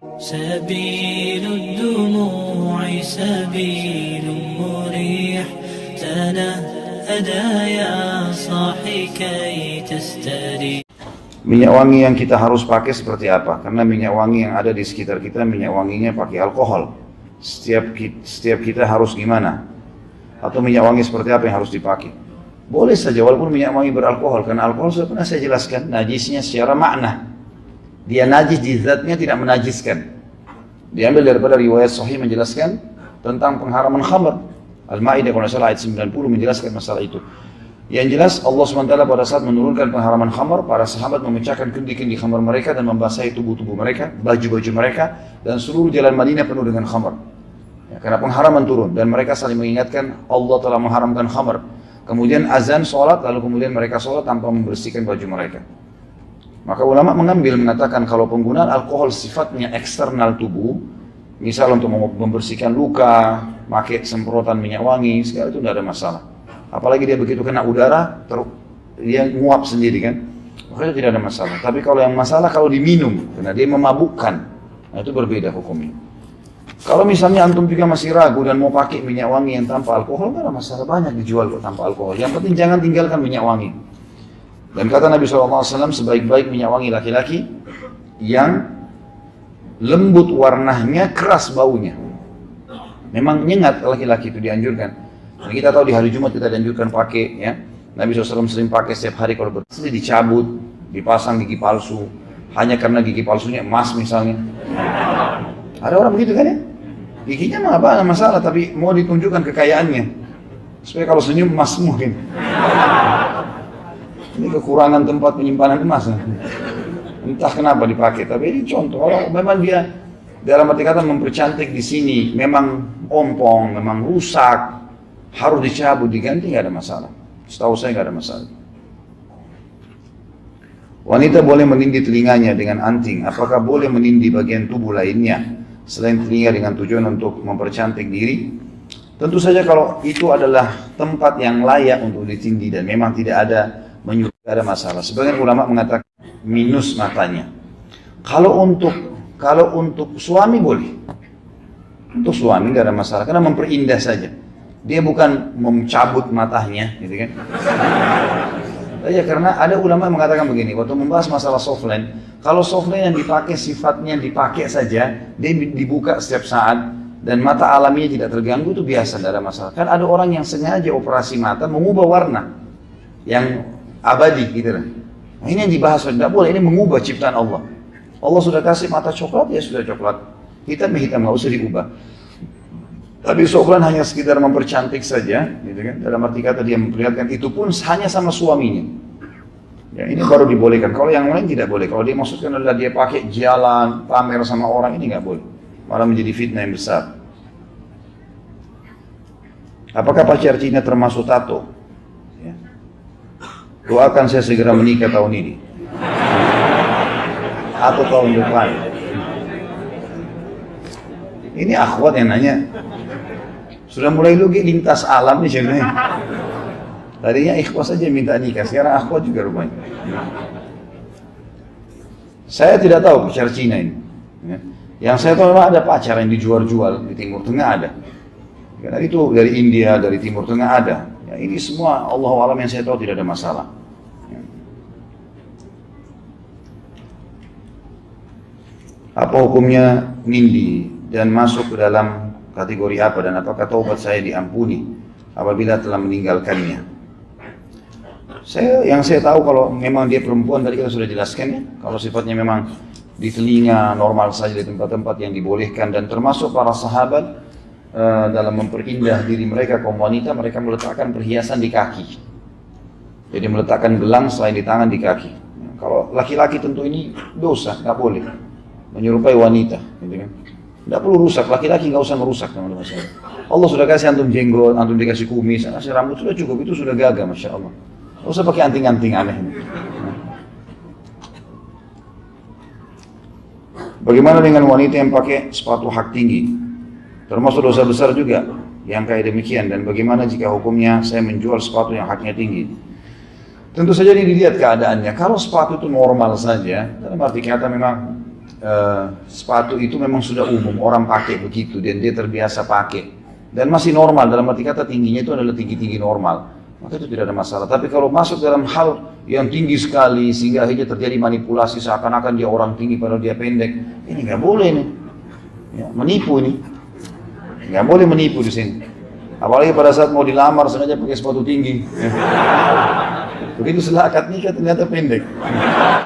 سبيل الدموع سبيل مريح تنهدى يا صاحي كي تستريح. Minyak wangi yang kita harus pakai seperti apa? Karena minyak wangi yang ada di sekitar kita, minyak wanginya pakai alkohol. Setiap kita harus gimana? Atau minyak wangi seperti apa yang harus dipakai? Boleh saja walaupun minyak wangi beralkohol, karena alkohol sudah pernah saya jelaskan najisnya secara makna. Dia najis di zatnya, tidak menajiskan. Diambil daripada riwayat sahih menjelaskan tentang pengharaman khamr. Al-Ma'idah kalau salah ayat 90 menjelaskan masalah itu. Yang jelas Allah SWT pada saat menurunkan pengharaman khamr, para sahabat memecahkan kendi-kendi khamr mereka dan membasahi tubuh-tubuh mereka, baju-baju mereka, dan seluruh jalan Madinah penuh dengan khamr. Ya, karena pengharaman turun dan mereka saling mengingatkan Allah telah mengharamkan khamr. Kemudian azan sholat, lalu kemudian mereka sholat tanpa membersihkan baju mereka. Maka ulama mengatakan kalau penggunaan alkohol sifatnya eksternal tubuh, misal untuk membersihkan luka, pakai semprotan minyak wangi, segala itu tidak ada masalah. Apalagi dia begitu kena udara, dia nguap sendiri kan, maka itu tidak ada masalah. Tapi kalau yang masalah kalau diminum, karena dia memabukkan, nah itu berbeda hukumnya. Kalau misalnya antum juga masih ragu dan mau pakai minyak wangi yang tanpa alkohol, tidak ada masalah, banyak dijual kok tanpa alkohol. Yang penting jangan tinggalkan minyak wangi. Dan kata Nabi SAW, sebaik-baik minyak wangi laki-laki yang lembut warnanya, keras baunya. Memang nyengat laki-laki itu dianjurkan. Dan kita tahu di hari Jumat kita dianjurkan pakai, ya. Nabi SAW sering pakai setiap hari kalau bersih, dicabut, dipasang gigi palsu, hanya karena gigi palsunya emas misalnya. Ada orang begitu kan ya? Giginya mah apa masalah, tapi mau ditunjukkan kekayaannya supaya kalau senyum emas mungkin. Ini kekurangan tempat penyimpanan emas. Entah kenapa dipakai, tapi ini contoh. Kalau memang dia dalam arti kata mempercantik di sini, memang ompong, memang rusak, harus dicabut, diganti, nggak ada masalah. Setahu saya nggak ada masalah. Wanita boleh menindih telinganya dengan anting. Apakah boleh menindih bagian tubuh lainnya selain telinga dengan tujuan untuk mempercantik diri? Tentu saja kalau itu adalah tempat yang layak untuk ditindih dan memang tidak ada menyuruh, ada masalah. Sebagian ulama mengatakan minus matanya. Kalau untuk suami boleh. Untuk suami nggak ada masalah karena memperindah saja. Dia bukan mencabut matanya, gitu kan? Ya, karena ada ulama yang mengatakan begini, waktu membahas masalah softline, kalau softline yang dipakai sifatnya dipakai saja, dia dibuka setiap saat dan mata alaminya tidak terganggu, itu biasa, tidak ada masalah. Kan ada orang yang sengaja operasi mata mengubah warna yang abadi, gitu lah. Nah, ini yang dibahas, tidak boleh, ini mengubah ciptaan Allah. Allah sudah kasih mata coklat, ya sudah coklat, hitam nggak usah diubah. Tapi softline hanya sekedar mempercantik saja, gitu kan? Dalam arti kata dia memperlihatkan, itu pun hanya sama suaminya. Ya, ini baru dibolehkan. Kalau yang lain tidak boleh. Kalau dia maksudkan adalah dia pakai jalan, pamer sama orang, ini nggak boleh. Malah menjadi fitnah yang besar. Apakah pacar Cina termasuk tato? Ya. Doakan saya segera menikah tahun ini atau tahun depan. Ini akhwat yang nanya. Sudah mulai lintas alam nih sebenarnya. Tadinya ikhwas saja minta nikah, sekarang akhwat juga rupanya. Saya tidak tahu pacar Cina ini. Yang saya tahu memang ada pacar yang dijual-jual di Timur Tengah ada. Karena itu dari India, dari Timur Tengah ada. Ya, ini semua Allahu a'lam yang saya tahu tidak ada masalah. Apa hukumnya nindi dan masuk ke dalam kategori apa, dan apakah taubat saya diampuni apabila telah meninggalkannya? Yang saya tahu kalau memang dia perempuan, tadi kita sudah jelaskan ya, kalau sifatnya memang di telinga normal saja di tempat-tempat yang dibolehkan, dan termasuk para sahabat dalam memperindah diri mereka kaum wanita, mereka meletakkan perhiasan di kaki. Jadi meletakkan gelang selain di tangan, di kaki. Kalau laki-laki tentu ini dosa, nggak boleh menyerupai wanita, gitu kan? Tidak perlu rusak, laki-laki nggak usah merusak, teman-teman saya. Allah sudah kasih antum jenggot, antum dikasih kumis, kasih rambut, sudah cukup, itu sudah gagah, masya Allah. Nggak usah pakai anting-anting aneh. Bagaimana dengan wanita yang pakai sepatu hak tinggi? Termasuk dosa besar juga yang kayak demikian. Dan bagaimana jika hukumnya saya menjual sepatu yang haknya tinggi? Tentu saja ini dilihat keadaannya. Kalau sepatu itu normal saja, dalam arti kata memang sepatu itu memang sudah umum, orang pakai begitu dan dia terbiasa pakai dan masih normal, dalam arti kata tingginya itu adalah tinggi-tinggi normal, maka itu tidak ada masalah. Tapi kalau masuk dalam hal yang tinggi sekali sehingga akhirnya terjadi manipulasi seakan-akan dia orang tinggi padahal dia pendek, ini nggak boleh nih, ya, menipu ini, nggak boleh menipu di sini. Apalagi pada saat mau dilamar sengaja pakai sepatu tinggi, begitu setelah akad nikah ternyata pendek.